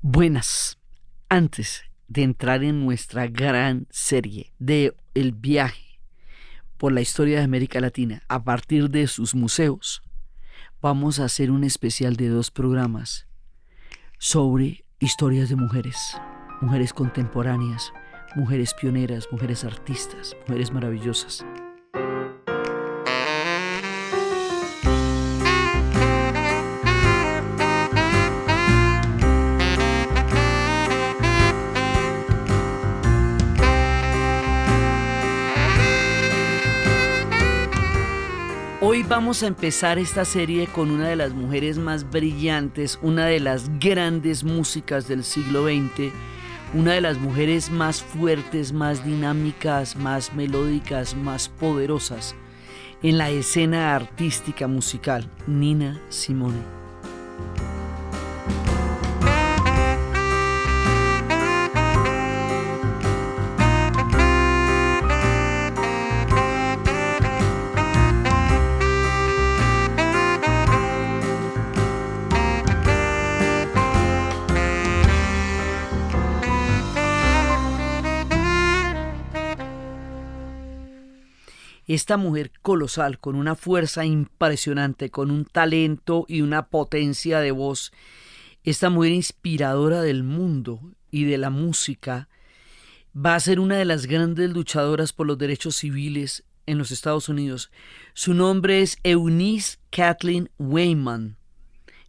Buenas. Antes de entrar en nuestra gran serie de el viaje por la historia de América Latina a partir de sus museos, vamos a hacer un especial de 2 programas sobre historias de mujeres, mujeres contemporáneas, mujeres pioneras, mujeres artistas, mujeres maravillosas. Hoy vamos a empezar esta serie con una de las mujeres más brillantes, una de las grandes músicas del siglo XX, una de las mujeres más fuertes, más dinámicas, más melódicas, más poderosas en la escena artística musical, Nina Simone. Esta mujer colosal, con una fuerza impresionante, con un talento y una potencia de voz, esta mujer inspiradora del mundo y de la música, va a ser una de las grandes luchadoras por los derechos civiles en los Estados Unidos. Su nombre es Eunice Kathleen Wayman.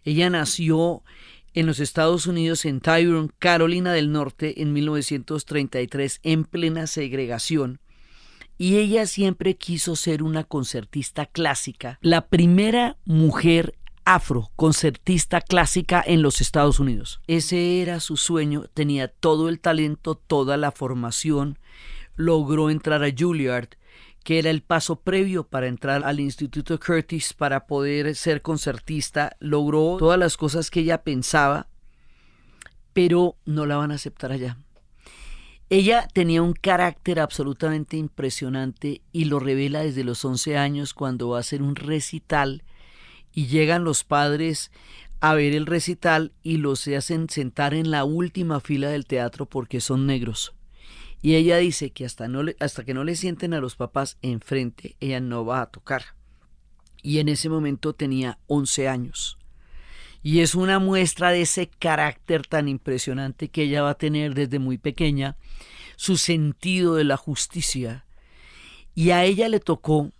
Ella nació en los Estados Unidos, en Tyrone, Carolina del Norte, en 1933, en plena segregación. Y ella siempre quiso ser una concertista clásica, la primera mujer afroconcertista clásica en los Estados Unidos. Ese era su sueño, tenía todo el talento, toda la formación, logró entrar a Juilliard, que era el paso previo para entrar al Instituto Curtis para poder ser concertista, logró todas las cosas que ella pensaba, pero no la van a aceptar allá. Ella tenía un carácter absolutamente impresionante y lo revela desde los 11 años cuando va a hacer un recital y llegan los padres a ver el recital y los hacen sentar en la última fila del teatro porque son negros. Y ella dice que hasta que no le sienten a los papás enfrente, ella no va a tocar. Y en ese momento tenía 11 años. Y es una muestra de ese carácter tan impresionante que ella va a tener desde muy pequeña, su sentido de la justicia. Y a ella le tocó,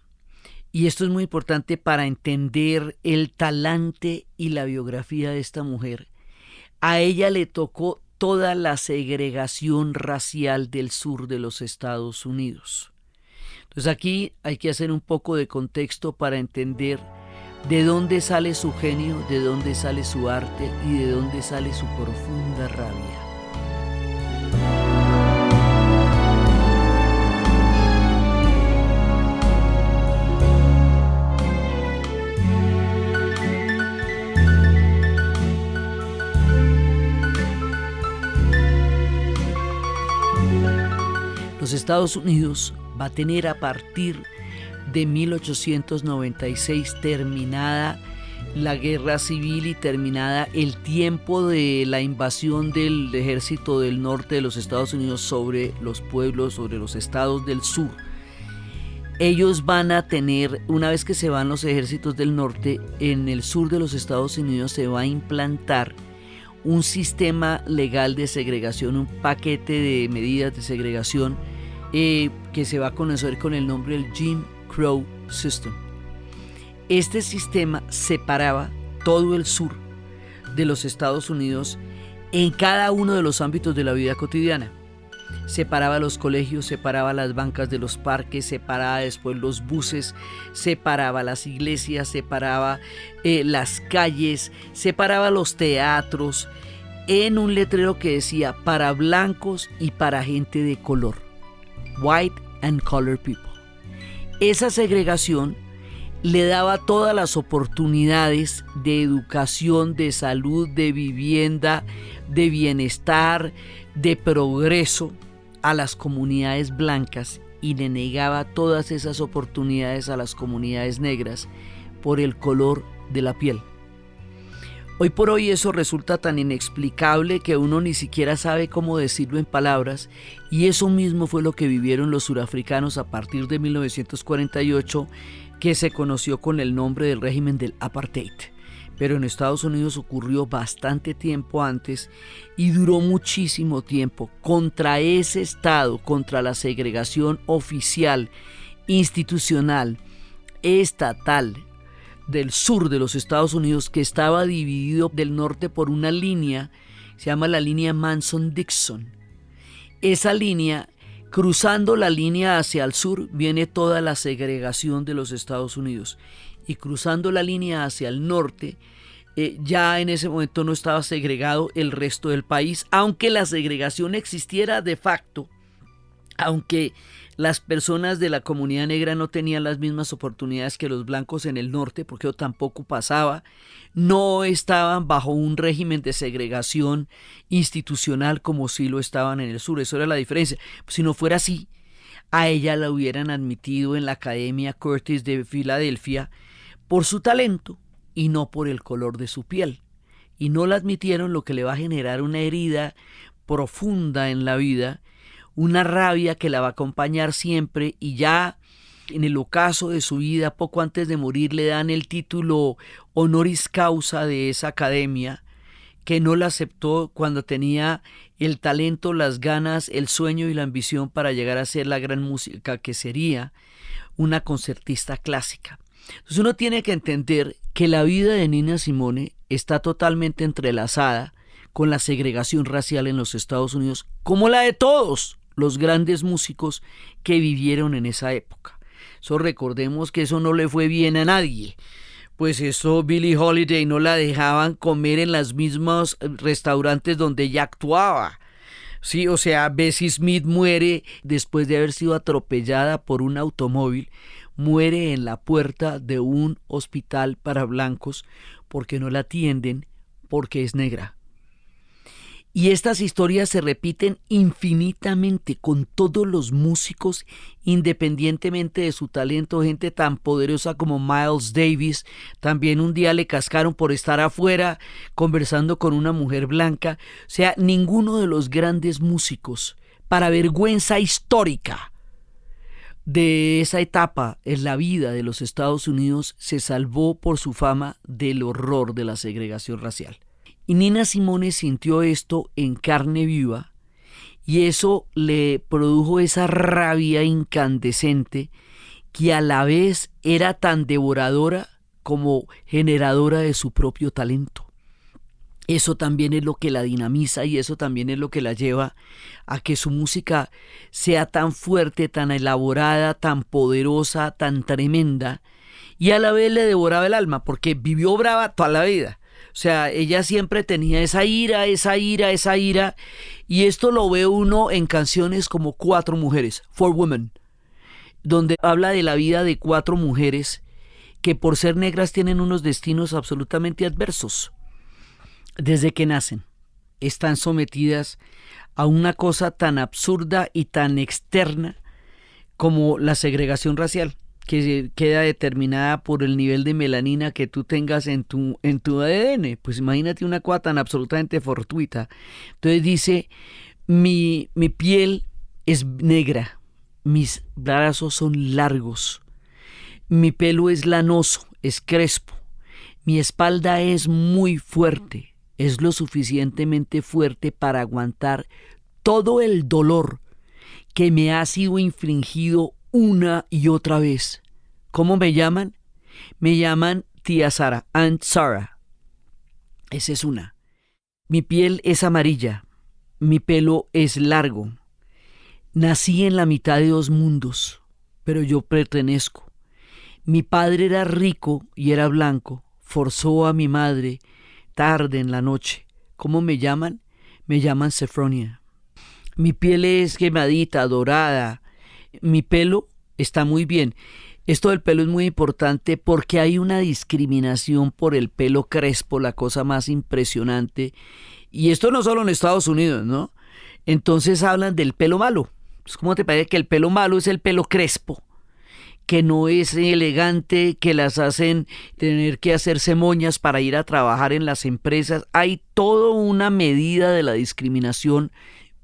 y esto es muy importante para entender el talante y la biografía de esta mujer, a ella le tocó toda la segregación racial del sur de los Estados Unidos. Entonces aquí hay que hacer un poco de contexto para entender de dónde sale su genio, de dónde sale su arte y de dónde sale su profunda rabia. Los Estados Unidos va a tener a partir de 1896 terminada la guerra civil y terminada el tiempo de la invasión del ejército del norte de los Estados Unidos sobre los pueblos, sobre los estados del sur. Ellos van a tener, una vez que se van los ejércitos del norte, en el sur de los Estados Unidos se va a implantar un sistema legal de segregación, un paquete de medidas de segregación que se va a conocer con el nombre del Jim Crow System. Este sistema separaba todo el sur de los Estados Unidos en cada uno de los ámbitos de la vida cotidiana. Separaba los colegios, separaba las bancas de los parques, separaba después los buses, separaba las iglesias, separaba las calles, separaba los teatros en un letrero que decía para blancos y para gente de color, white and colored people. Esa segregación le daba todas las oportunidades de educación, de salud, de vivienda, de bienestar, de progreso a las comunidades blancas y le negaba todas esas oportunidades a las comunidades negras por el color de la piel. Hoy por hoy eso resulta tan inexplicable que uno ni siquiera sabe cómo decirlo en palabras, y eso mismo fue lo que vivieron los surafricanos a partir de 1948, que se conoció con el nombre del régimen del apartheid. Pero en Estados Unidos ocurrió bastante tiempo antes y duró muchísimo tiempo contra ese Estado, contra la segregación oficial, institucional, estatal del sur de los Estados Unidos, que estaba dividido del norte por una línea, se llama la línea Manson-Dixon. Esa línea, cruzando la línea hacia el sur, viene toda la segregación de los Estados Unidos. Y cruzando la línea hacia el norte, ya en ese momento no estaba segregado el resto del país, aunque la segregación existiera de facto, aunque las personas de la comunidad negra no tenían las mismas oportunidades que los blancos en el norte, porque eso tampoco pasaba, no estaban bajo un régimen de segregación institucional como sí lo estaban en el sur. Eso era la diferencia. Si no fuera así, a ella la hubieran admitido en la Academia Curtis de Filadelfia por su talento y no por el color de su piel. Y no la admitieron, lo que le va a generar una herida profunda en la vida, una rabia que la va a acompañar siempre, y ya en el ocaso de su vida, poco antes de morir, le dan el título honoris causa de esa academia, que no la aceptó cuando tenía el talento, las ganas, el sueño y la ambición para llegar a ser la gran música que sería, una concertista clásica. Entonces uno tiene que entender que la vida de Nina Simone está totalmente entrelazada con la segregación racial en los Estados Unidos, como la de todos los grandes músicos que vivieron en esa época. So, recordemos que eso no le fue bien a nadie. Pues eso, Billie Holiday no la dejaban comer en los mismos restaurantes donde ella actuaba. Sí, o sea, Bessie Smith muere después de haber sido atropellada por un automóvil, muere en la puerta de un hospital para blancos porque no la atienden porque es negra. Y estas historias se repiten infinitamente con todos los músicos, independientemente de su talento. Gente tan poderosa como Miles Davis, también un día le cascaron por estar afuera conversando con una mujer blanca. O sea, ninguno de los grandes músicos, para vergüenza histórica de esa etapa en la vida de los Estados Unidos, se salvó por su fama del horror de la segregación racial. Y Nina Simone sintió esto en carne viva, y eso le produjo esa rabia incandescente que a la vez era tan devoradora como generadora de su propio talento. Eso también es lo que la dinamiza, y eso también es lo que la lleva a que su música sea tan fuerte, tan elaborada, tan poderosa, tan tremenda, y a la vez le devoraba el alma, porque vivió brava toda la vida. O sea, ella siempre tenía esa ira, y esto lo ve uno en canciones como Cuatro Mujeres, Four Women, donde habla de la vida de cuatro mujeres que por ser negras tienen unos destinos absolutamente adversos. Desde que nacen, están sometidas a una cosa tan absurda y tan externa como la segregación racial, que queda determinada por el nivel de melanina que tú tengas en tu ADN. Pues imagínate una cosa tan absolutamente fortuita. Entonces dice, mi piel es negra, mis brazos son largos, mi pelo es lanoso, es crespo, mi espalda es muy fuerte, es lo suficientemente fuerte para aguantar todo el dolor que me ha sido infligido una y otra vez. ¿Cómo me llaman? Me llaman tía Sara, Aunt Sarah. Esa es una. Mi piel es amarilla, mi pelo es largo. Nací en la mitad de dos mundos, pero yo pertenezco. Mi padre era rico y era blanco, forzó a mi madre tarde en la noche. ¿Cómo me llaman? Me llaman Sefronia. Mi piel es quemadita, dorada. Mi pelo está muy bien. Esto del pelo es muy importante porque hay una discriminación por el pelo crespo, la cosa más impresionante. Y esto no solo en Estados Unidos, ¿no? Entonces hablan del pelo malo. ¿Cómo te parece que el pelo malo es el pelo crespo? que no es elegante, que las hacen tener que hacerse moñas para ir a trabajar en las empresas. Hay toda una medida de la discriminación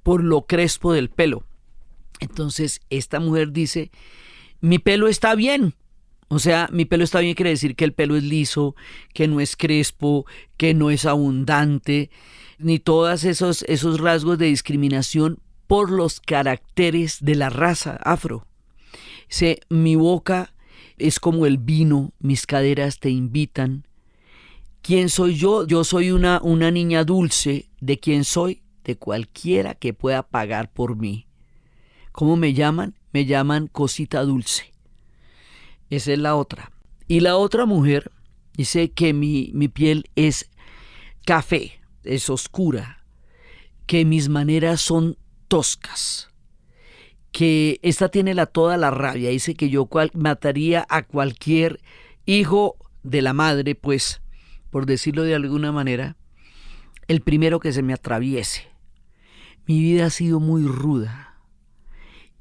por lo crespo del pelo. Entonces esta mujer dice, mi pelo está bien. O sea, mi pelo está bien quiere decir que el pelo es liso, que no es crespo, que no es abundante, ni todos esos rasgos de discriminación por los caracteres de la raza afro. Dice, mi boca es como el vino, mis caderas te invitan. ¿Quién soy yo? Yo soy una niña dulce. ¿De quién soy? De cualquiera que pueda pagar por mí. ¿Cómo me llaman? Me llaman cosita dulce. Esa es la otra. Y la otra mujer dice que mi piel es café, es oscura, que mis maneras son toscas, que esta tiene toda la rabia. Dice que yo mataría a cualquier hijo de la madre, pues, por decirlo de alguna manera, el primero que se me atraviese. Mi vida ha sido muy ruda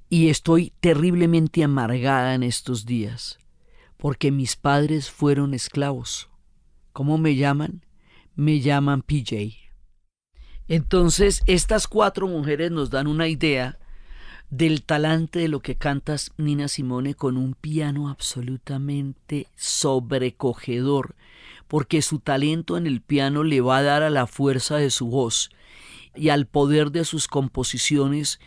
y estoy terriblemente amargada en estos días porque mis padres fueron esclavos. ¿Cómo me llaman? Me llaman PJ. Entonces, estas 4 mujeres nos dan una idea del talante de lo que canta Nina Simone con un piano absolutamente sobrecogedor, porque su talento en el piano le va a dar a la fuerza de su voz y al poder de sus composiciones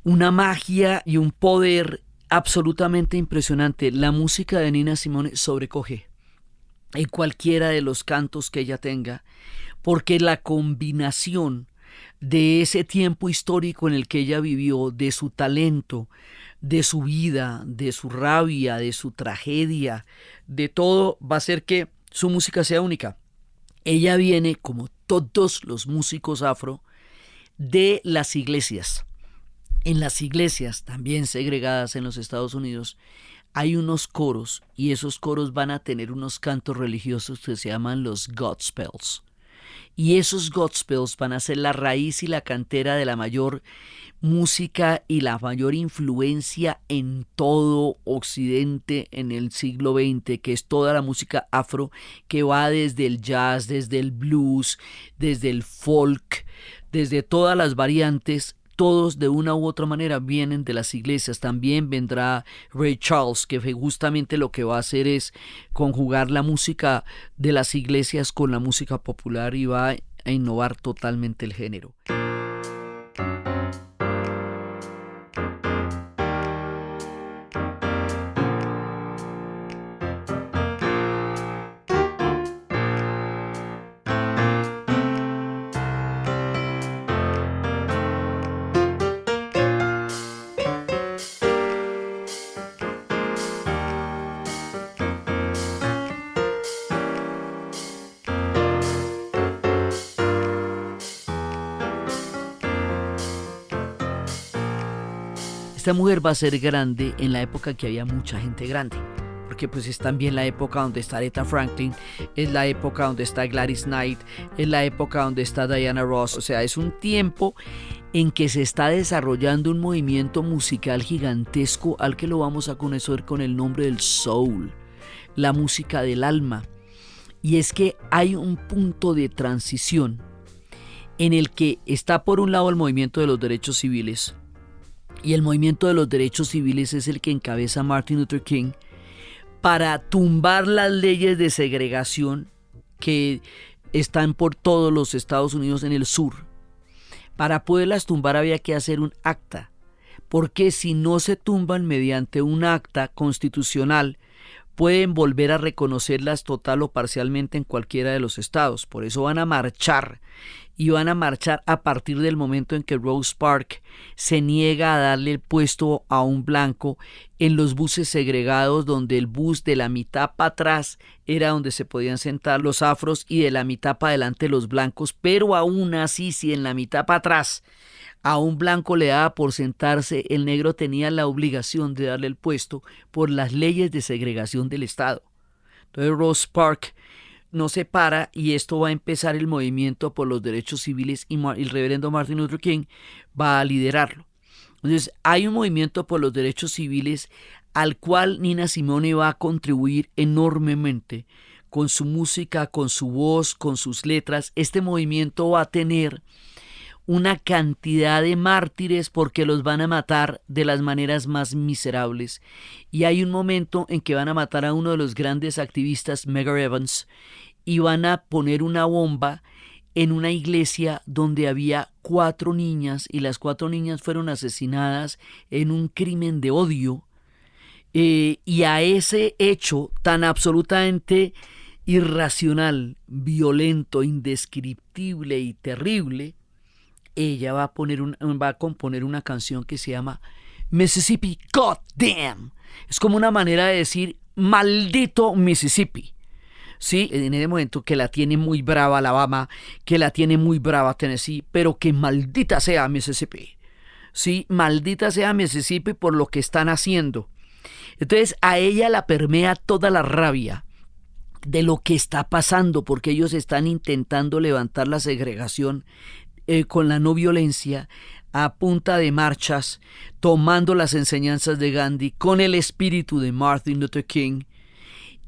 una magia y un poder absolutamente impresionante. La música de Nina Simone sobrecoge en cualquiera de los cantos que ella tenga, porque la combinación de ese tiempo histórico en el que ella vivió, de su talento, de su vida, de su rabia, de su tragedia, de todo, va a hacer que su música sea única. Ella viene, como todos los músicos afro, de las iglesias. En las iglesias, también segregadas en los Estados Unidos, hay unos coros y esos coros van a tener unos cantos religiosos que se llaman los gospels. Y esos gospels van a ser la raíz y la cantera de la mayor música y la mayor influencia en todo Occidente en el siglo XX, que es toda la música afro, que va desde el jazz, desde el blues, desde el folk, desde todas las variantes. Todos de una u otra manera vienen de las iglesias. También vendrá Ray Charles, que justamente lo que va a hacer es conjugar la música de las iglesias con la música popular y va a innovar totalmente el género. Esta mujer va a ser grande en la época que había mucha gente grande, porque pues es también la época donde está Aretha Franklin, es la época donde está Gladys Knight, es la época donde está Diana Ross. O sea, es un tiempo en que se está desarrollando un movimiento musical gigantesco al que lo vamos a conocer con el nombre del soul, la música del alma. Y es que hay un punto de transición en el que está por un lado el movimiento de los derechos civiles, y el movimiento de los derechos civiles es el que encabeza Martin Luther King para tumbar las leyes de segregación que están por todos los Estados Unidos en el sur. Para poderlas tumbar había que hacer un acta, porque si no se tumban mediante un acta constitucional, pueden volver a reconocerlas total o parcialmente en cualquiera de los estados. Por eso van a marchar, y van a marchar a partir del momento en que Rosa Parks se niega a darle el puesto a un blanco en los buses segregados, donde el bus de la mitad para atrás era donde se podían sentar los afros y de la mitad para adelante los blancos. Pero aún así, si en la mitad para atrás a un blanco le daba por sentarse, el negro tenía la obligación de darle el puesto por las leyes de segregación del Estado. Entonces Rosa Parks no se para, y esto va a empezar el movimiento por los derechos civiles, y el reverendo Martin Luther King va a liderarlo. Entonces hay un movimiento por los derechos civiles, al cual Nina Simone va a contribuir enormemente con su música, con su voz, con sus letras. Este movimiento va a tener una cantidad de mártires porque los van a matar de las maneras más miserables. Y hay un momento en que van a matar a uno de los grandes activistas, Medgar Evans, y van a poner una bomba en una iglesia donde había 4 niñas, y las 4 niñas fueron asesinadas en un crimen de odio. Y a ese hecho tan absolutamente irracional, violento, indescriptible y terrible, ella va a componer una canción que se llama Mississippi Goddamn. Es como una manera de decir maldito Mississippi. Sí, en ese momento que la tiene muy brava Alabama, que la tiene muy brava Tennessee, pero que maldita sea Mississippi. Sí, maldita sea Mississippi por lo que están haciendo. Entonces a ella la permea toda la rabia de lo que está pasando, porque ellos están intentando levantar la segregación con la no violencia, a punta de marchas, tomando las enseñanzas de Gandhi, con el espíritu de Martin Luther King,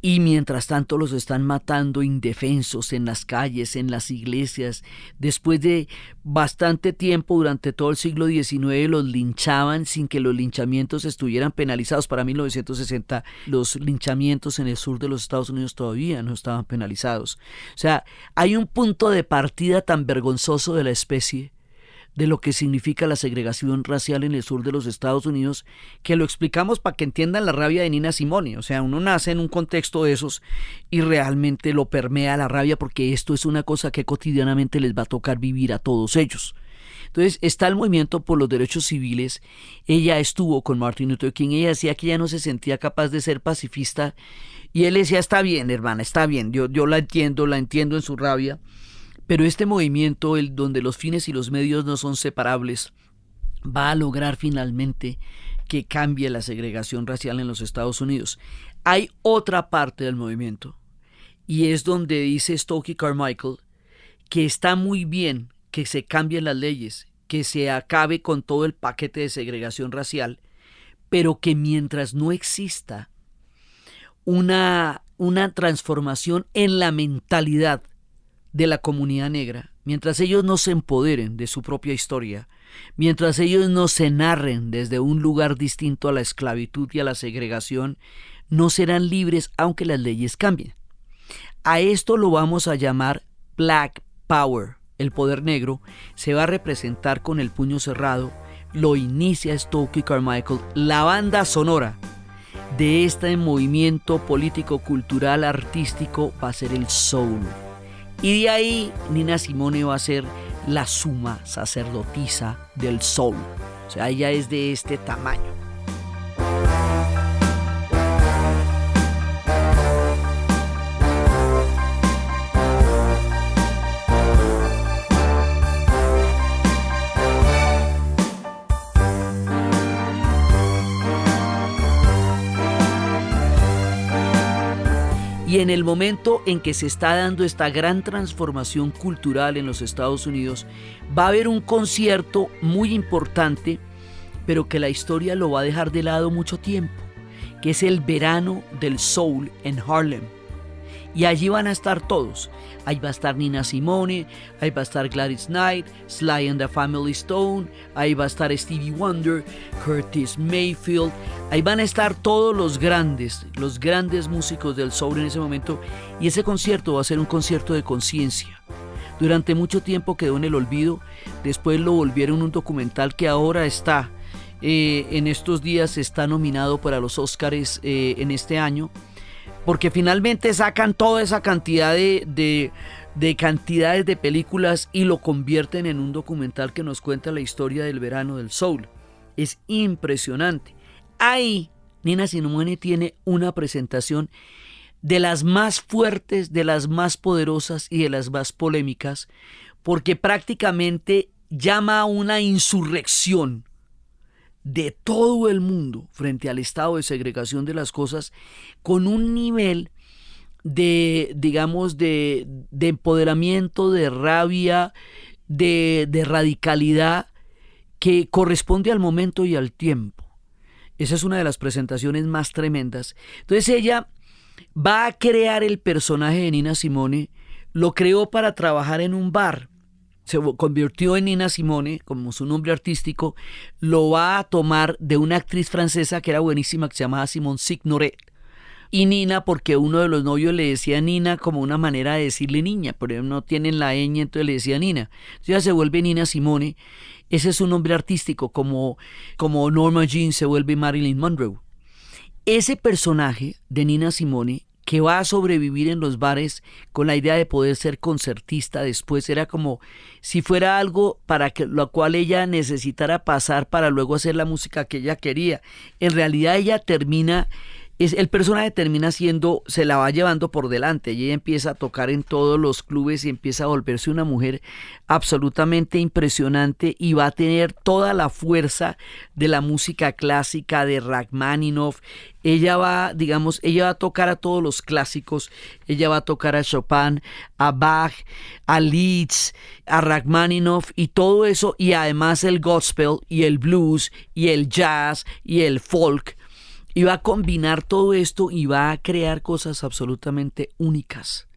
y mientras tanto los están matando indefensos en las calles, en las iglesias. Después de bastante tiempo, durante todo el siglo XIX, los linchaban sin que los linchamientos estuvieran penalizados. Para 1960, los linchamientos en el sur de los Estados Unidos todavía no estaban penalizados. O sea, hay un punto de partida tan vergonzoso de la especie, de lo que significa la segregación racial en el sur de los Estados Unidos, que lo explicamos para que entiendan la rabia de Nina Simone. O sea, uno nace en un contexto de esos y realmente lo permea la rabia, porque esto es una cosa que cotidianamente les va a tocar vivir a todos ellos. Entonces está el movimiento por los derechos civiles. Ella estuvo con Martin Luther King. Ella decía que ella no se sentía capaz de ser pacifista, y él decía: está bien, hermana, está bien, yo la entiendo en su rabia. Pero este movimiento, donde los fines y los medios no son separables, va a lograr finalmente que cambie la segregación racial en los Estados Unidos. Hay otra parte del movimiento, y es donde dice Stokely Carmichael que está muy bien que se cambien las leyes, que se acabe con todo el paquete de segregación racial, pero que mientras no exista una transformación en la mentalidad de la comunidad negra, mientras ellos no se empoderen de su propia historia, mientras ellos no se narren desde un lugar distinto a la esclavitud y a la segregación, no serán libres aunque las leyes cambien. A esto lo vamos a llamar Black Power. El poder negro se va a representar con el puño cerrado. Lo inicia Stokely Carmichael. La banda sonora de este movimiento político, cultural, artístico va a ser el soul. Y de ahí Nina Simone va a ser la suma sacerdotisa del soul. O sea, ella es de este tamaño. Y en el momento en que se está dando esta gran transformación cultural en los Estados Unidos, va a haber un concierto muy importante, pero que la historia lo va a dejar de lado mucho tiempo, que es el verano del soul en Harlem. Y allí van a estar todos. Ahí va a estar Nina Simone, ahí va a estar Gladys Knight, Sly and the Family Stone, ahí va a estar Stevie Wonder, Curtis Mayfield. Ahí van a estar todos los grandes músicos del soul en ese momento. Y ese concierto va a ser un concierto de conciencia. Durante mucho tiempo quedó en el olvido. Después lo volvieron un documental que ahora está, en estos días está nominado para los Óscares en este año. Porque finalmente sacan toda esa cantidad de cantidades de películas y lo convierten en un documental que nos cuenta la historia del verano del soul. Es impresionante. Ahí Nina Simone tiene una presentación de las más fuertes, de las más poderosas y de las más polémicas, porque prácticamente llama a una insurrección de todo el mundo frente al estado de segregación de las cosas, con un nivel de, digamos, de empoderamiento, de rabia, de radicalidad que corresponde al momento y al tiempo. Esa es una de las presentaciones más tremendas. Entonces ella va a crear el personaje de Nina Simone, lo creó para trabajar en un bar. Se convirtió en Nina Simone como su nombre artístico, lo va a tomar de una actriz francesa que era buenísima, que se llamaba Simone Signoret. Y Nina, porque uno de los novios le decía Nina como una manera de decirle niña, pero no tienen la ñ, entonces le decía Nina. Entonces ella se vuelve Nina Simone, ese es su nombre artístico, como Norma Jean se vuelve Marilyn Monroe. Ese personaje de Nina Simone, que va a sobrevivir en los bares con la idea de poder ser concertista después, era como si fuera algo para lo cual ella necesitara pasar para luego hacer la música que ella quería. En realidad ella el personaje termina siendo, se la va llevando por delante y ella empieza a tocar en todos los clubes y empieza a volverse una mujer absolutamente impresionante y va a tener toda la fuerza de la música clásica de Rachmaninoff. Ella va a tocar a todos los clásicos, ella va a tocar a Chopin, a Bach, a Liszt, a Rachmaninoff y todo eso, y además el gospel y el blues y el jazz y el folk. Y va a combinar todo esto y va a crear cosas absolutamente únicas.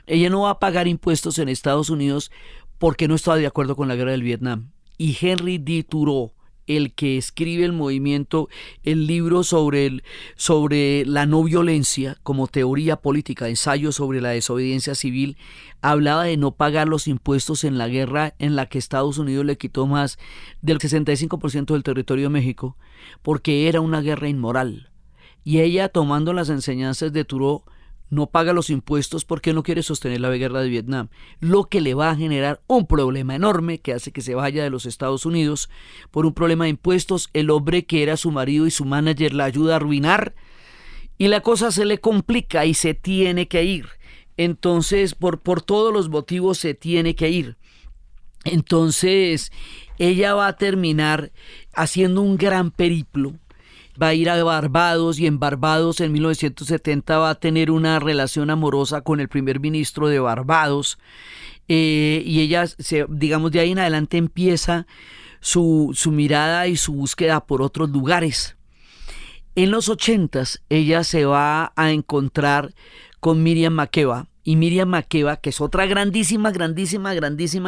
Ella no va a pagar impuestos en Estados Unidos porque no estaba de acuerdo con la guerra del Vietnam. Y Henry D. Thoreau, el que escribe el libro sobre la no violencia como teoría política, ensayo sobre la desobediencia civil, hablaba de no pagar los impuestos en la guerra en la que Estados Unidos le quitó más del 65% del territorio de México, porque era una guerra inmoral. Y ella, tomando las enseñanzas de Thoreau, no paga los impuestos porque no quiere sostener la guerra de Vietnam, lo que le va a generar un problema enorme que hace que se vaya de los Estados Unidos por un problema de impuestos. El hombre que era su marido y su manager la ayuda a arruinar y la cosa se le complica y se tiene que ir. Entonces, por todos los motivos se tiene que ir. Entonces, ella va a terminar haciendo un gran periplo. Va a ir a Barbados y en Barbados en 1970 va a tener una relación amorosa con el primer ministro de Barbados y ella, de ahí en adelante empieza su mirada y su búsqueda por otros lugares. En los 80s ella se va a encontrar con Miriam Makeba. Y Miriam Makeba, que es otra grandísima,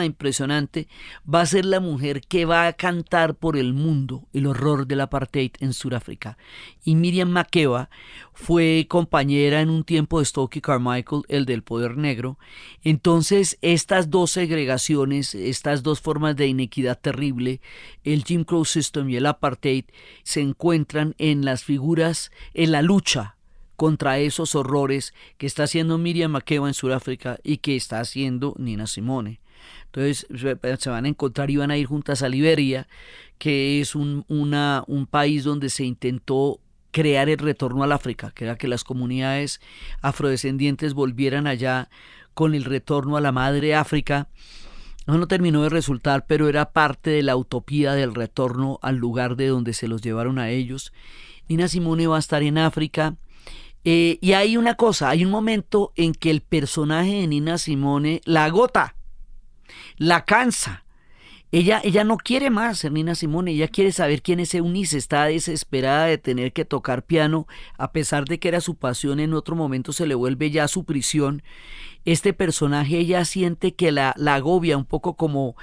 impresionante, va a ser la mujer que va a cantar por el mundo el horror del apartheid en Sudáfrica. Y Miriam Makeba fue compañera en un tiempo de Stokely Carmichael, el del poder negro. Entonces, estas dos segregaciones, estas dos formas de inequidad terrible, el Jim Crow System y el apartheid, se encuentran en las figuras, en la lucha contra esos horrores que está haciendo Miriam Makeba en Sudáfrica y que está haciendo Nina Simone. Entonces se van a encontrar y van a ir juntas a Liberia, que es un país donde se intentó crear el retorno al África, que era que las comunidades afrodescendientes volvieran allá con el retorno a la madre África. No terminó de resultar, pero era parte de la utopía del retorno al lugar de donde se los llevaron a ellos. Nina Simone va a estar en África. Y hay una cosa, hay un momento en que el personaje de Nina Simone la agota, la cansa. Ella no quiere más ser Nina Simone, ella quiere saber quién es Eunice, está desesperada de tener que tocar piano, a pesar de que era su pasión, en otro momento se le vuelve ya su prisión. Este personaje ella siente que la agobia un poco como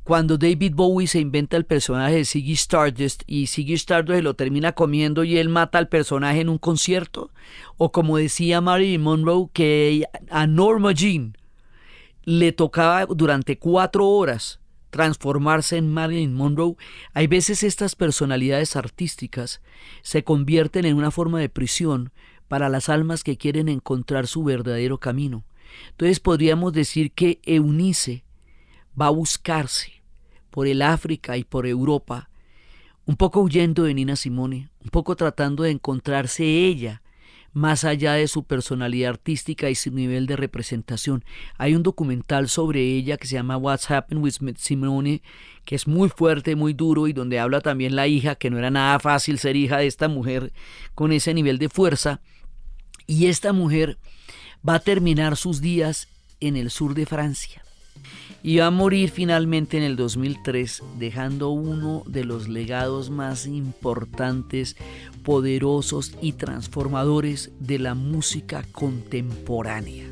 cuando David Bowie se inventa el personaje de Ziggy Stardust y Ziggy Stardust se lo termina comiendo y él mata al personaje en un concierto, o como decía Marilyn Monroe, que a Norma Jean le tocaba durante 4 horas transformarse en Marilyn Monroe. Hay veces estas personalidades artísticas se convierten en una forma de prisión para las almas que quieren encontrar su verdadero camino. Entonces podríamos decir que Eunice va a buscarse por el África y por Europa, un poco huyendo de Nina Simone, un poco tratando de encontrarse ella, más allá de su personalidad artística y su nivel de representación. Hay un documental sobre ella que se llama What's Happened with Simone, que es muy fuerte, muy duro, y donde habla también la hija, que no era nada fácil ser hija de esta mujer con ese nivel de fuerza. Y esta mujer va a terminar sus días en el sur de Francia. y va a morir finalmente en el 2003, dejando uno de los legados más importantes, poderosos y transformadores de la música contemporánea.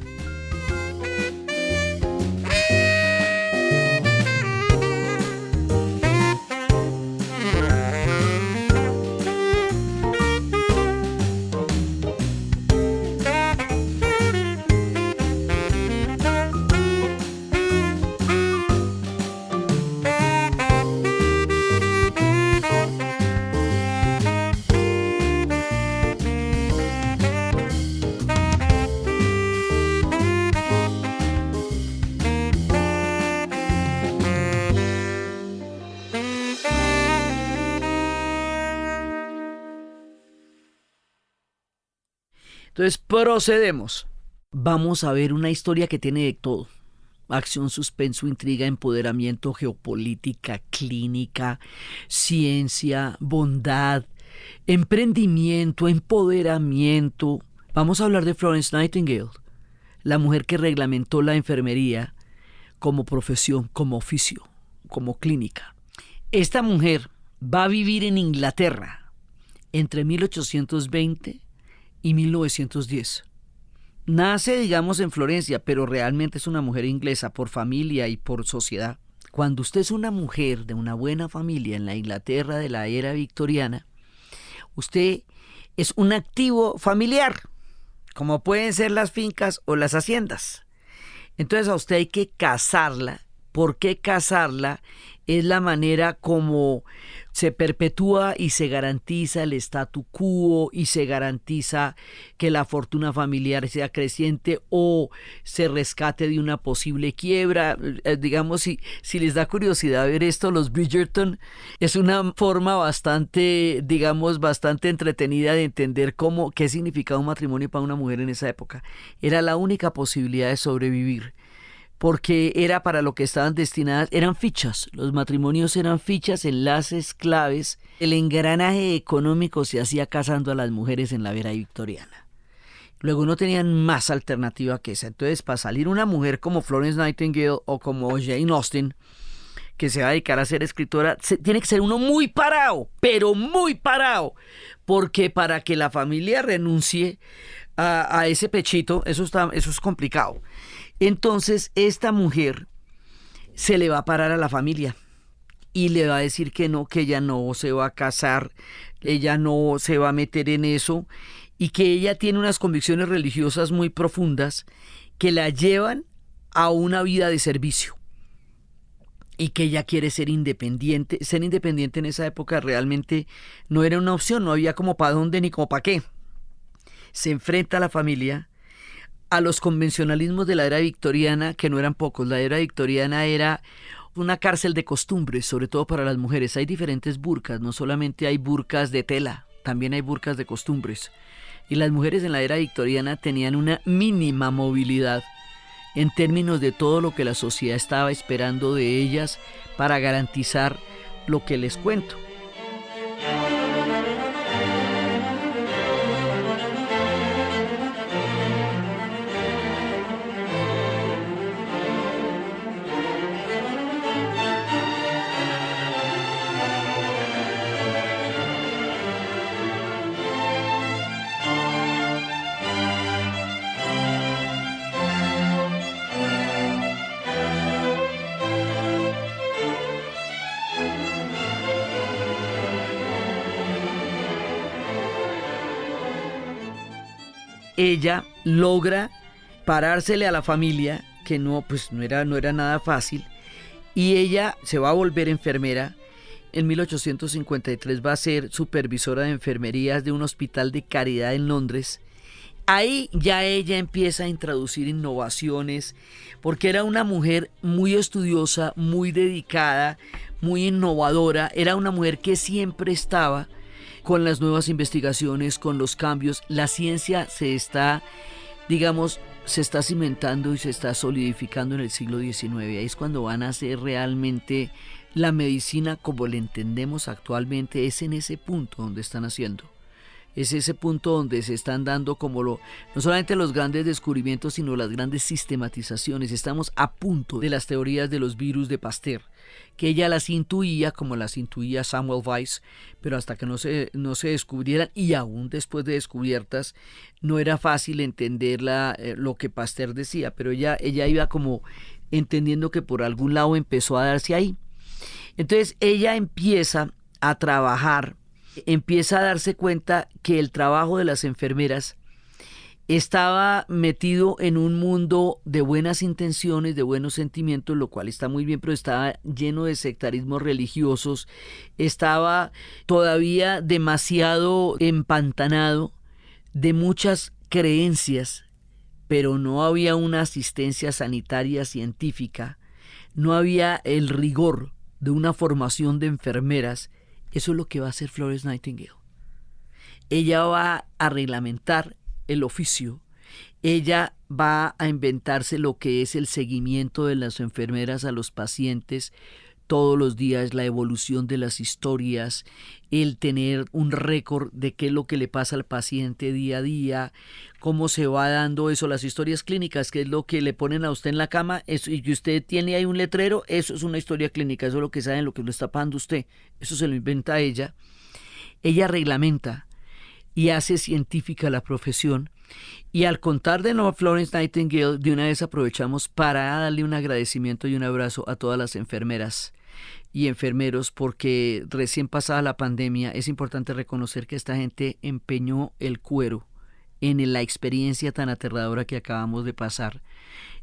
Entonces procedemos. Vamos a ver una historia que tiene de todo: acción, suspenso, intriga, empoderamiento, geopolítica, clínica, ciencia, bondad, emprendimiento, empoderamiento. Vamos a hablar de Florence Nightingale, la mujer que reglamentó la enfermería como profesión, como oficio, como clínica. Esta mujer va a vivir en Inglaterra entre 1820 y 1910. Nace, digamos, en Florencia, pero realmente es una mujer inglesa por familia y por sociedad. Cuando usted es una mujer de una buena familia en la Inglaterra de la era victoriana, usted es un activo familiar, como pueden ser las fincas o las haciendas. Entonces a usted hay que casarla. ¿Por qué casarla? Es la manera como se perpetúa y se garantiza el statu quo y se garantiza que la fortuna familiar sea creciente o se rescate de una posible quiebra. Digamos, si les da curiosidad ver esto, los Bridgerton, es una forma bastante, digamos, bastante entretenida de entender qué significaba un matrimonio para una mujer en esa época. Era la única posibilidad de sobrevivir, porque era para lo que estaban destinadas, eran fichas. Los matrimonios eran fichas, enlaces, claves. El engranaje económico se hacía casando a las mujeres en la era victoriana. Luego no tenían más alternativa que esa. Entonces, para salir una mujer como Florence Nightingale o como Jane Austen, que se va a dedicar a ser escritora, tiene que ser uno muy parado, pero muy parado, porque para que la familia renuncie a ese pechito, eso es complicado. Entonces esta mujer se le va a parar a la familia y le va a decir que no, que ella no se va a casar, ella no se va a meter en eso, y que ella tiene unas convicciones religiosas muy profundas que la llevan a una vida de servicio, y que ella quiere ser independiente. Ser independiente en esa época realmente no era una opción, no había como para dónde ni como para qué. Se enfrenta a la familia, a los convencionalismos de la era victoriana, que no eran pocos. La era victoriana era una cárcel de costumbres, sobre todo para las mujeres. Hay diferentes burkas, no solamente hay burkas de tela, también hay burkas de costumbres. Y las mujeres en la era victoriana tenían una mínima movilidad en términos de todo lo que la sociedad estaba esperando de ellas para garantizar lo que les cuento. Ella logra parársele a la familia, que no era nada fácil, y ella se va a volver enfermera. En 1853 va a ser supervisora de enfermerías de un hospital de caridad en Londres. Ahí ya ella empieza a introducir innovaciones, porque era una mujer muy estudiosa, muy dedicada, muy innovadora. Era una mujer que siempre estaba con las nuevas investigaciones, con los cambios. La ciencia se está cimentando y se está solidificando en el siglo XIX. Ahí es cuando van a ser realmente la medicina como la entendemos actualmente, es en ese punto donde están haciendo. Es ese punto donde se están dando no solamente los grandes descubrimientos, sino las grandes sistematizaciones. Estamos a punto de las teorías de los virus de Pasteur, que ella las intuía como las intuía Samuel Weiss, pero hasta que no se descubrieran, y aún después de descubiertas, no era fácil entender lo que Pasteur decía, pero ella iba como entendiendo que por algún lado empezó a darse ahí. Entonces ella empieza a trabajar, empieza a darse cuenta que el trabajo de las enfermeras estaba metido en un mundo de buenas intenciones, de buenos sentimientos, lo cual está muy bien, pero estaba lleno de sectarismos religiosos, estaba todavía demasiado empantanado de muchas creencias, pero no había una asistencia sanitaria científica, no había el rigor de una formación de enfermeras. Eso es lo que va a hacer Florence Nightingale. Ella va a reglamentar el oficio, ella va a inventarse lo que es el seguimiento de las enfermeras a los pacientes todos los días, la evolución de las historias, el tener un récord de qué es lo que le pasa al paciente día a día, cómo se va dando eso, las historias clínicas, que es lo que le ponen a usted en la cama, eso, y que usted tiene ahí un letrero, eso es una historia clínica, eso es lo que saben, lo que lo está pagando usted, eso se lo inventa ella. Ella reglamenta y hace científica la profesión. Y al contar de nuevo Florence Nightingale, de una vez aprovechamos para darle un agradecimiento y un abrazo a todas las enfermeras y enfermeros, porque recién pasada la pandemia es importante reconocer que esta gente empeñó el cuero en la experiencia tan aterradora que acabamos de pasar,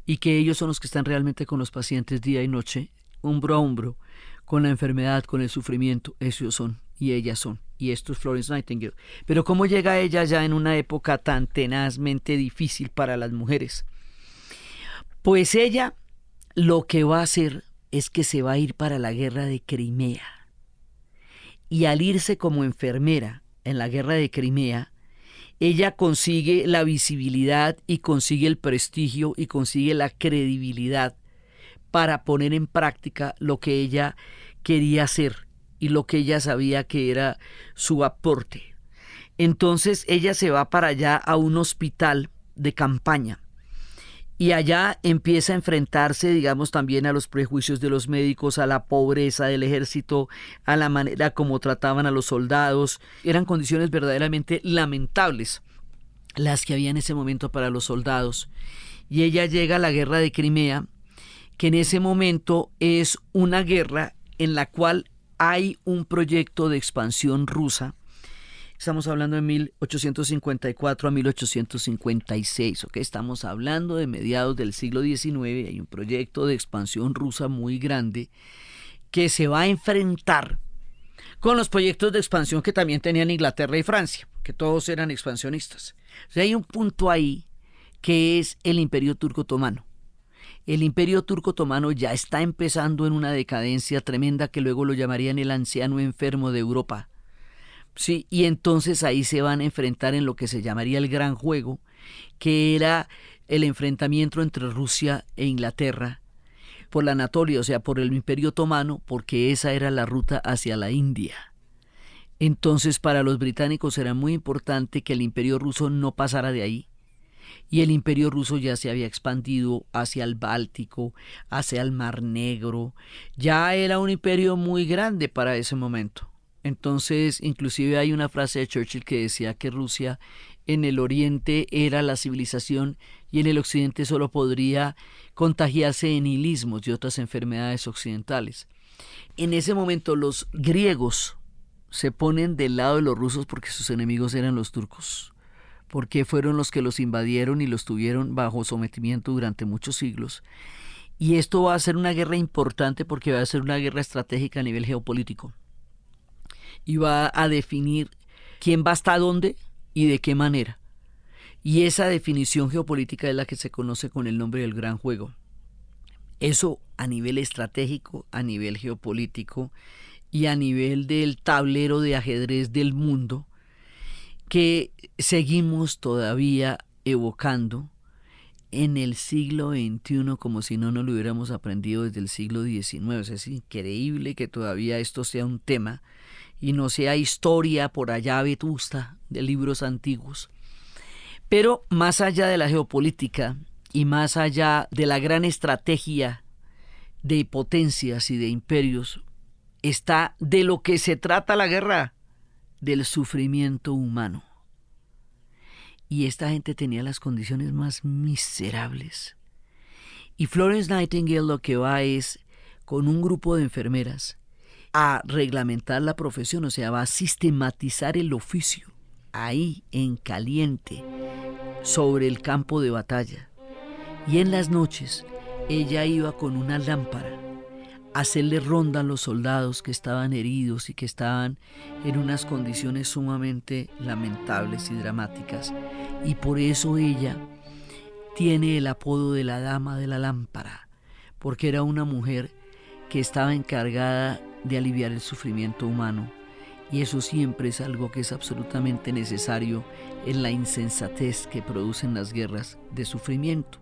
y que ellos son los que están realmente con los pacientes día y noche, hombro a hombro, con la enfermedad, con el sufrimiento. Ellos son y ellas son. Y esto es Florence Nightingale. Pero ¿cómo llega ella ya en una época tan tenazmente difícil para las mujeres? Pues ella lo que va a hacer es que se va a ir para la guerra de Crimea. Y al irse como enfermera en la guerra de Crimea, ella consigue la visibilidad y consigue el prestigio y consigue la credibilidad para poner en práctica lo que ella quería hacer y lo que ella sabía que era su aporte. Entonces ella se va para allá a un hospital de campaña y allá empieza a enfrentarse, digamos, también a los prejuicios de los médicos, a la pobreza del ejército, a la manera como trataban a los soldados. Eran condiciones verdaderamente lamentables las que había en ese momento para los soldados. Y ella llega a la guerra de Crimea, que en ese momento es una guerra en la cual hay un proyecto de expansión rusa. Estamos hablando de 1854 a 1856, ¿ok? Estamos hablando de mediados del siglo XIX. Hay un proyecto de expansión rusa muy grande que se va a enfrentar con los proyectos de expansión que también tenían Inglaterra y Francia, que todos eran expansionistas. O sea, hay un punto ahí que es el Imperio Turco Otomano. El Imperio Turco Otomano ya está empezando en una decadencia tremenda que luego lo llamarían el anciano enfermo de Europa. Sí, y entonces ahí se van a enfrentar en lo que se llamaría el Gran Juego, que era el enfrentamiento entre Rusia e Inglaterra por la Anatolia, o sea, por el Imperio Otomano, porque esa era la ruta hacia la India. Entonces para los británicos era muy importante que el Imperio ruso no pasara de ahí, y el Imperio ruso ya se había expandido hacia el Báltico, hacia el Mar Negro, ya era un imperio muy grande para ese momento. Entonces, inclusive hay una frase de Churchill que decía que Rusia en el oriente era la civilización y en el occidente solo podría contagiarse de nihilismos y otras enfermedades occidentales. En ese momento los griegos se ponen del lado de los rusos porque sus enemigos eran los turcos, porque fueron los que los invadieron y los tuvieron bajo sometimiento durante muchos siglos. Y esto va a ser una guerra importante porque va a ser una guerra estratégica a nivel geopolítico. Y va a definir quién va hasta dónde y de qué manera. Y esa definición geopolítica es la que se conoce con el nombre del Gran Juego. Eso a nivel estratégico, a nivel geopolítico y a nivel del tablero de ajedrez del mundo, que seguimos todavía evocando en el siglo XXI como si no nos lo hubiéramos aprendido desde el siglo XIX. O sea, es increíble que todavía esto sea un tema y no sea historia por allá vetusta de libros antiguos. Pero más allá de la geopolítica y más allá de la gran estrategia de potencias y de imperios, está de lo que se trata la guerra, del sufrimiento humano. Y esta gente tenía las condiciones más miserables. Y Florence Nightingale lo que va es, con un grupo de enfermeras, a reglamentar la profesión, o sea, va a sistematizar el oficio, ahí en caliente, sobre el campo de batalla. Y en las noches, ella iba con una lámpara a hacerle ronda a los soldados que estaban heridos y que estaban en unas condiciones sumamente lamentables y dramáticas. Y por eso ella tiene el apodo de la Dama de la Lámpara, porque era una mujer que estaba encargada de aliviar el sufrimiento humano, y eso siempre es algo que es absolutamente necesario en la insensatez que producen las guerras de sufrimiento.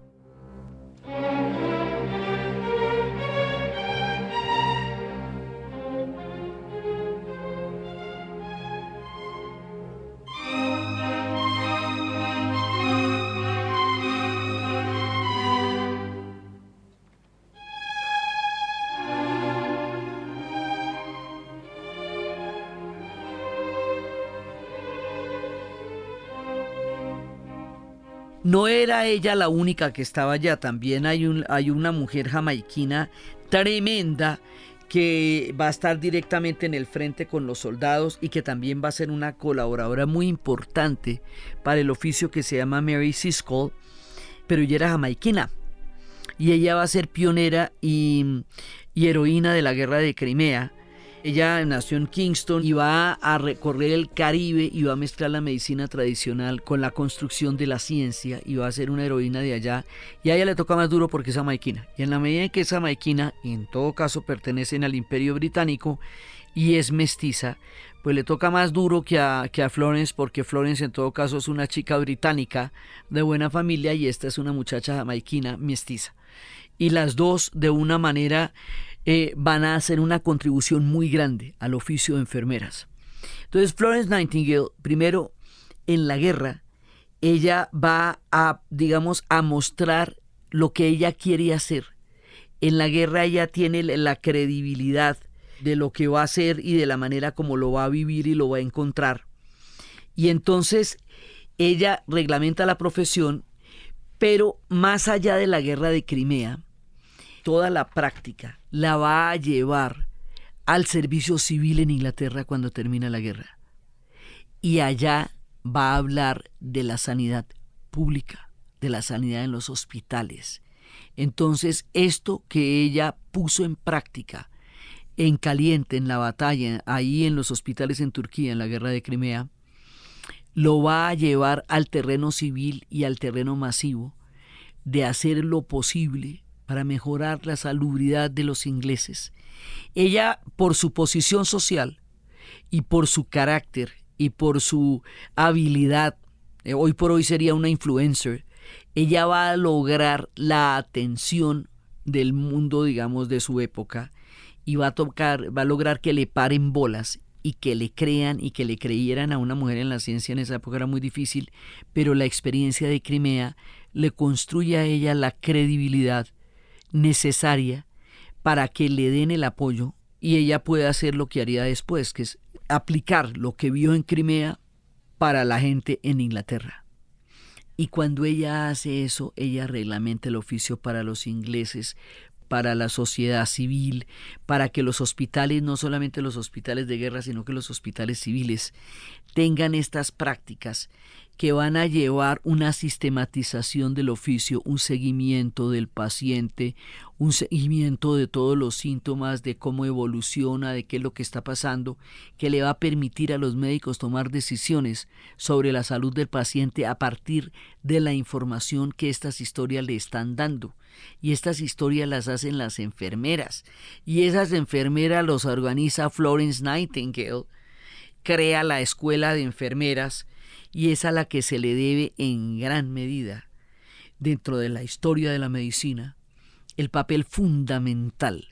No era ella la única que estaba allá, también hay una mujer jamaiquina tremenda que va a estar directamente en el frente con los soldados y que también va a ser una colaboradora muy importante para el oficio, que se llama Mary Siscoe, pero ella era jamaiquina y ella va a ser pionera y heroína de la guerra de Crimea. Ella nació en Kingston y va a recorrer el Caribe y va a mezclar la medicina tradicional con la construcción de la ciencia y va a ser una heroína de allá. Y a ella le toca más duro porque es jamaiquina. Y en la medida en que es jamaiquina, y en todo caso pertenecen al Imperio Británico y es mestiza, pues le toca más duro que a Florence, porque Florence en todo caso es una chica británica de buena familia y esta es una muchacha jamaiquina mestiza. Y las dos de una manera van a hacer una contribución muy grande al oficio de enfermeras. Entonces Florence Nightingale, primero en la guerra, ella va a, digamos, a mostrar lo que ella quiere hacer. En la guerra ella tiene la credibilidad de lo que va a hacer y de la manera como lo va a vivir y lo va a encontrar. Y entonces ella reglamenta la profesión, pero más allá de la guerra de Crimea, toda la práctica la va a llevar al servicio civil en Inglaterra cuando termina la guerra. Y allá va a hablar de la sanidad pública, de la sanidad en los hospitales. Entonces, esto que ella puso en práctica, en caliente, en la batalla, ahí en los hospitales en Turquía, en la guerra de Crimea, lo va a llevar al terreno civil y al terreno masivo, de hacer lo posible para mejorar la salubridad de los ingleses. Ella, por su posición social y por su carácter y por su habilidad, hoy por hoy sería una influencer, ella va a lograr la atención del mundo, digamos, de su época, y va a lograr que le paren bolas y que le crean y que le creyeran a una mujer en la ciencia. En esa época era muy difícil, pero la experiencia de Crimea le construye a ella la credibilidad necesaria para que le den el apoyo y ella pueda hacer lo que haría después, que es aplicar lo que vio en Crimea para la gente en Inglaterra. Y cuando ella hace eso, ella reglamenta el oficio para los ingleses, para la sociedad civil, para que los hospitales, no solamente los hospitales de guerra, sino que los hospitales civiles tengan estas prácticas que van a llevar una sistematización del oficio, un seguimiento del paciente, un seguimiento de todos los síntomas, de cómo evoluciona, de qué es lo que está pasando, que le va a permitir a los médicos tomar decisiones sobre la salud del paciente a partir de la información que estas historias le están dando. Y estas historias las hacen las enfermeras, y esas enfermeras los organiza Florence Nightingale, crea la escuela de enfermeras, y es a la que se le debe en gran medida, dentro de la historia de la medicina, el papel fundamental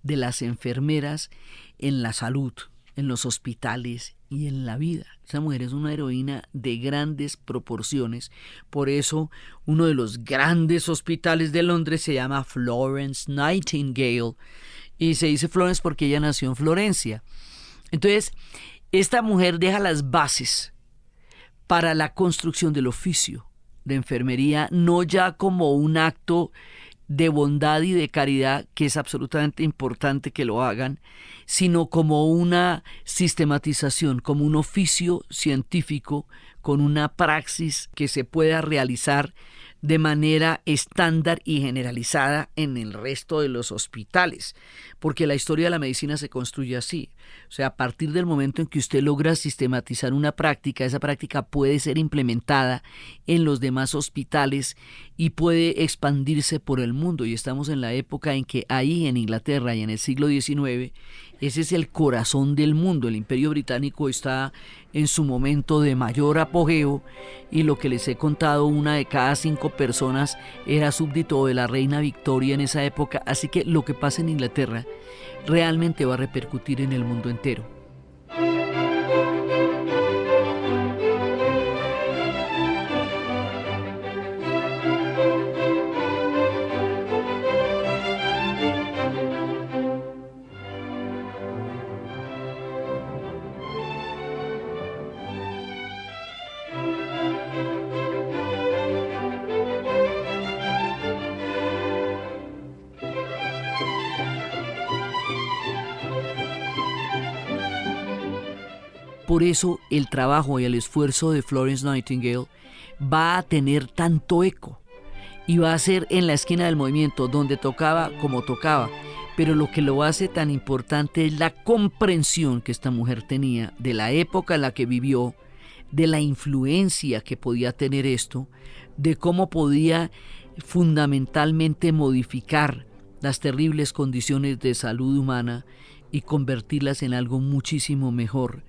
de las enfermeras en la salud en los hospitales y en la vida. Esa mujer es una heroína de grandes proporciones. Por eso uno de los grandes hospitales de Londres se llama Florence Nightingale. Y se dice Florence porque ella nació en Florencia. Entonces, esta mujer deja las bases para la construcción del oficio de enfermería, no ya como un acto de bondad y de caridad, que es absolutamente importante que lo hagan, sino como una sistematización, como un oficio científico con una praxis que se pueda realizar de manera estándar y generalizada en el resto de los hospitales, porque la historia de la medicina se construye así. O sea, a partir del momento en que usted logra sistematizar una práctica, esa práctica puede ser implementada en los demás hospitales y puede expandirse por el mundo. Y estamos en la época en que ahí en Inglaterra y en el siglo XIX, ese es el corazón del mundo. El Imperio Británico está en su momento de mayor apogeo y lo que les he contado, 1 de cada 5 personas era súbdito de la reina Victoria en esa época. Así que lo que pasa en Inglaterra realmente va a repercutir en el mundo entero. Por eso el trabajo y el esfuerzo de Florence Nightingale va a tener tanto eco y va a ser en la esquina del movimiento donde tocaba como tocaba, pero lo que lo hace tan importante es la comprensión que esta mujer tenía de la época en la que vivió, de la influencia que podía tener esto, de cómo podía fundamentalmente modificar las terribles condiciones de salud humana y convertirlas en algo muchísimo mejor.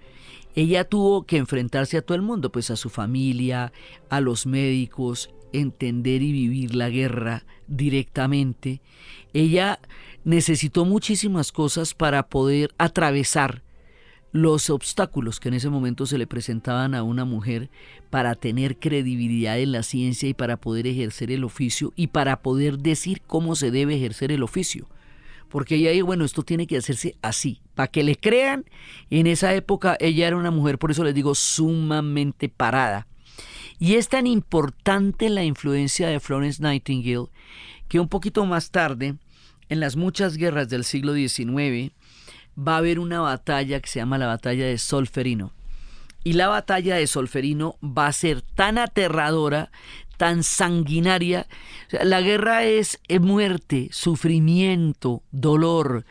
Ella tuvo que enfrentarse a todo el mundo, pues a su familia, a los médicos, entender y vivir la guerra directamente. Ella necesitó muchísimas cosas para poder atravesar los obstáculos que en ese momento se le presentaban a una mujer para tener credibilidad en la ciencia y para poder ejercer el oficio y para poder decir cómo se debe ejercer el oficio. Porque ella dijo, bueno, esto tiene que hacerse así, para que le crean. En esa época ella era una mujer, por eso les digo, sumamente parada. Y es tan importante la influencia de Florence Nightingale que un poquito más tarde, en las muchas guerras del siglo XIX, va a haber una batalla que se llama la batalla de Solferino. Y la batalla de Solferino va a ser tan aterradora, tan sanguinaria. O sea, la guerra es muerte, sufrimiento, dolor,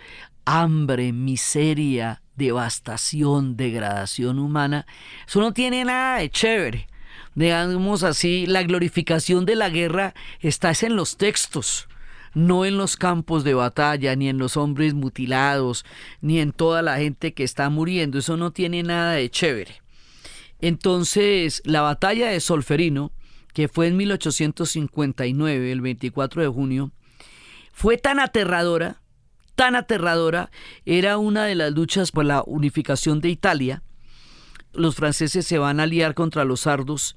hambre, miseria, devastación, degradación humana. Eso no tiene nada de chévere. Digamos así, la glorificación de la guerra está en los textos, no en los campos de batalla, ni en los hombres mutilados, ni en toda la gente que está muriendo. Eso no tiene nada de chévere. Entonces, la batalla de Solferino, que fue en 1859, el 24 de junio, fue tan aterradora, era una de las luchas por la unificación de Italia. Los franceses se van a aliar contra los sardos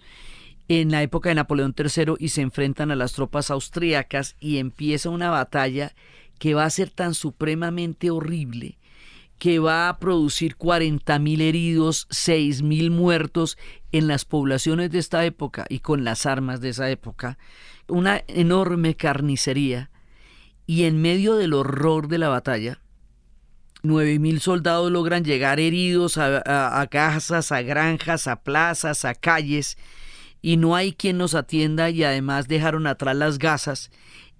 en la época de Napoleón III y se enfrentan a las tropas austríacas y empieza una batalla que va a ser tan supremamente horrible que va a producir 40.000 heridos, 6.000 muertos en las poblaciones de esta época y con las armas de esa época, una enorme carnicería. Y en medio del horror de la batalla, 9.000 soldados logran llegar heridos a casas, a granjas, a plazas, a calles, y no hay quien nos atienda y además dejaron atrás las gasas.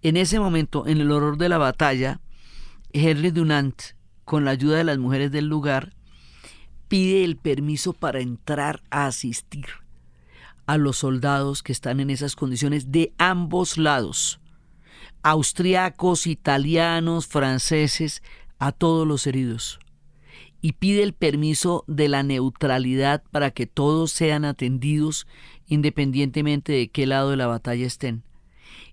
En ese momento, en el horror de la batalla, Henry Dunant, con la ayuda de las mujeres del lugar, pide el permiso para entrar a asistir a los soldados que están en esas condiciones de ambos lados, austriacos, italianos, franceses, a todos los heridos, y pide el permiso de la neutralidad para que todos sean atendidos independientemente de qué lado de la batalla estén.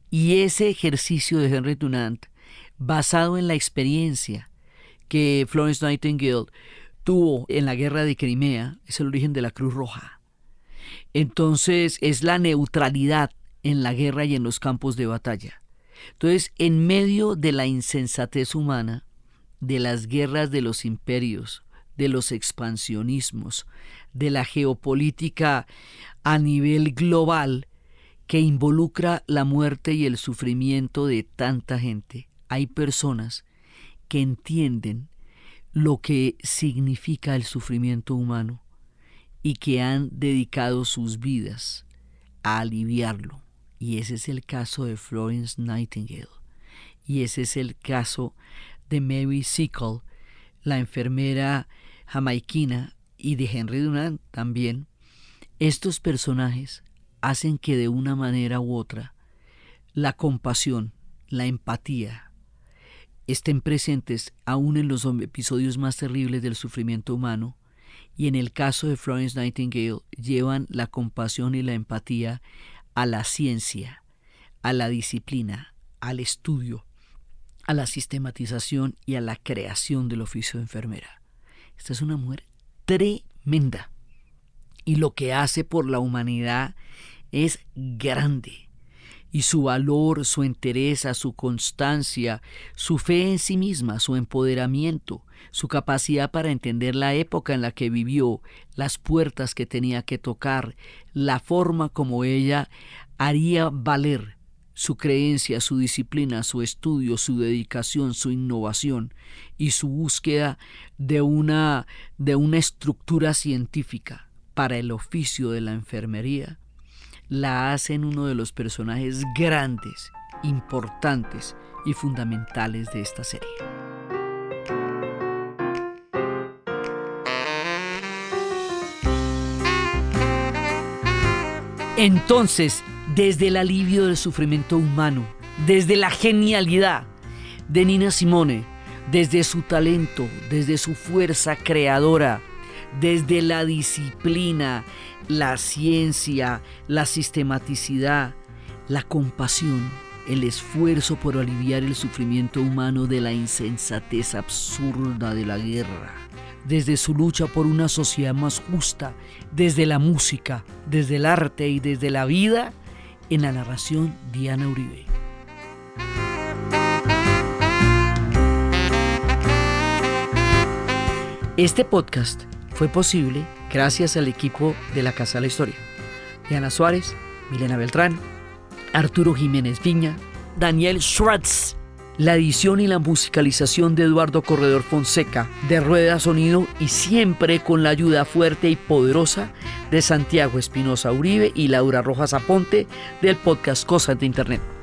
Y ese ejercicio de Henry Dunant, basado en la experiencia que Florence Nightingale estuvo en la guerra de Crimea, es el origen de la Cruz Roja. Entonces es la neutralidad en la guerra y en los campos de batalla. Entonces, en medio de la insensatez humana, de las guerras de los imperios, de los expansionismos, de la geopolítica a nivel global que involucra la muerte y el sufrimiento de tanta gente, hay personas que entienden lo que significa el sufrimiento humano y que han dedicado sus vidas a aliviarlo. Y ese es el caso de Florence Nightingale. Y ese es el caso de Mary Seacole, la enfermera jamaiquina, y de Henry Dunant también. Estos personajes hacen que de una manera u otra la compasión, la empatía, estén presentes aún en los episodios más terribles del sufrimiento humano, y en el caso de Florence Nightingale llevan la compasión y la empatía a la ciencia, a la disciplina, al estudio, a la sistematización y a la creación del oficio de enfermera. Esta es una mujer tremenda, y lo que hace por la humanidad es grande. Y su valor, su entereza, su constancia, su fe en sí misma, su empoderamiento, su capacidad para entender la época en la que vivió, las puertas que tenía que tocar, la forma como ella haría valer su creencia, su disciplina, su estudio, su dedicación, su innovación y su búsqueda de una estructura científica para el oficio de la enfermería, la hacen uno de los personajes grandes, importantes y fundamentales de esta serie. Entonces, desde el alivio del sufrimiento humano, desde la genialidad de Nina Simone, desde su talento, desde su fuerza creadora, desde la disciplina, la ciencia, la sistematicidad, la compasión, el esfuerzo por aliviar el sufrimiento humano de la insensatez absurda de la guerra, desde su lucha por una sociedad más justa, desde la música, desde el arte y desde la vida, en la narración Diana Uribe. Este podcast fue posible gracias al equipo de la Casa de la Historia: Diana Suárez, Milena Beltrán, Arturo Jiménez Viña, Daniel Schwartz. La edición y la musicalización de Eduardo Corredor Fonseca, de Rueda Sonido, y siempre con la ayuda fuerte y poderosa de Santiago Espinosa Uribe y Laura Rojas Aponte del podcast Cosas de Internet.